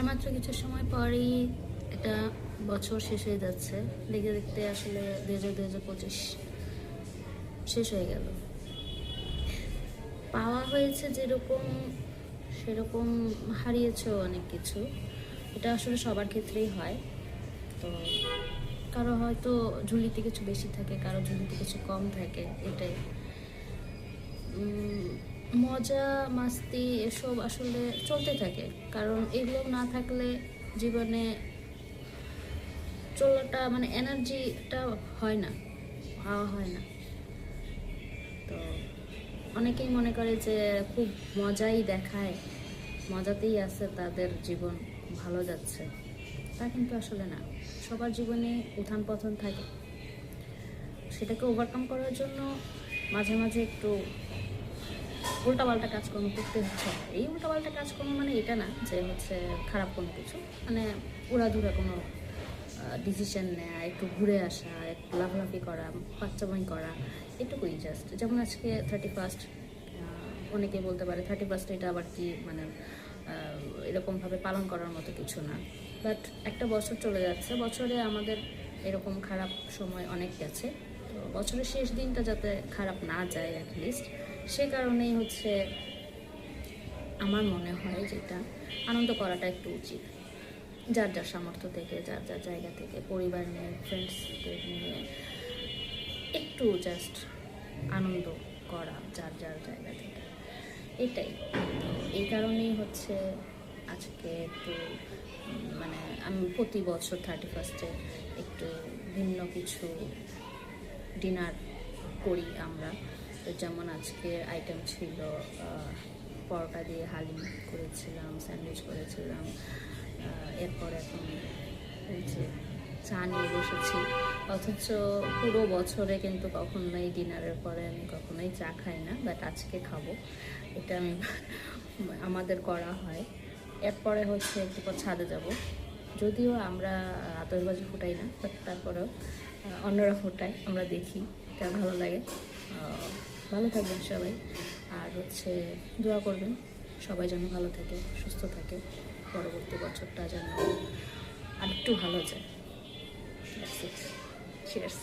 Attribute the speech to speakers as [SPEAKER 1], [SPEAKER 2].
[SPEAKER 1] আর মাত্র কিছু সময় পরেই এটা বছর শেষ হয়ে যাচ্ছে। দেখতে দেখতে আসলে 2025 শেষ হয়ে গেল। পাওয়া হয়েছে যেরকম, সেরকম হারিয়েছেও অনেক কিছু। এটা আসলে সবার ক্ষেত্রেই হয়। তো কারো হয়তো ঝুলিতে কিছু বেশি থাকে, কারো ঝুলিতে কিছু কম থাকে, এটাই। মজা মাস্তি এসব আসলে চলতে থাকে, কারণ এগুলো না থাকলে জীবনে চলাটা মানে এনার্জিটা হয় না, পাওয়া হয় না। তো অনেকেই মনে করে যে খুব মজাই দেখায়, মজাতেই আছে তাদের জীবন, ভালো যাচ্ছে। তা কিন্তু আসলে না, সবার জীবনে উত্থান পতন থাকে। সেটাকে ওভারকাম করার জন্য মাঝে মাঝে একটু উল্টাপাল্টা কাজকর্ম করতে হচ্ছে। এই উল্টাপাল্টা কাজকর্ম মানে এটা না যে হচ্ছে খারাপ কোনো কিছু, মানে উড়াধুরা কোনো ডিসিশন নেওয়া, একটু ঘুরে আসা, একটু লাফালাফি করা, বাচ্চাবাই করা, এটুকুই জাস্ট। যেমন আজকে 31st, অনেকে বলতে পারে 31st এটা আবার কি, মানে এরকমভাবে পালন করার মতো কিছু না। বাট একটা বছর চলে যাচ্ছে, বছরে আমাদের এরকম খারাপ সময় অনেক গেছে। তো বছরের শেষ দিনটা যাতে খারাপ না যায় অ্যাটলিস্ট, সে কারণেই হচ্ছে আমার মনে হয় যেটা আনন্দ করাটা একটু উচিত। যার যার সামর্থ্য থেকে, যার যার জায়গা থেকে, পরিবার নিয়ে, ফ্রেন্ডসদের নিয়ে একটু জাস্ট আনন্দ করা যার যার জায়গা থেকে, এটাই। তো এই কারণেই হচ্ছে আজকে একটু মানে আমি প্রতি বছর 31st একটু ভিন্ন কিছু ডিনার করি আমরা। তো যেমন আজকে আইটেম ছিল পরোটা দিয়ে হালিম করেছিলাম, স্যান্ডউইচ করেছিলাম। এরপর এখন এই যে চা নিয়ে বসেছি, অথচ পুরো বছরে কিন্তু কখনোই ডিনারের পরে আমি কখনোই চা খাই না, বাট আজকে খাবো, এটা আমি আমাদের করা হয়। এরপরে হচ্ছে একটু পর ছাদে যাব, যদিও আমরা আতশবাজি ফুটাই না, বাট তারপরেও অন্যরা ফুটায়, আমরা দেখি, এটা ভালো লাগে। ভালো থাকবেন সবাই, আর হচ্ছে দোয়া করবেন সবাই যেন ভালো থাকে, সুস্থ থাকে, পরবর্তী বছরটা যেন আরেকটু ভালো যায়। That's it. Cheers.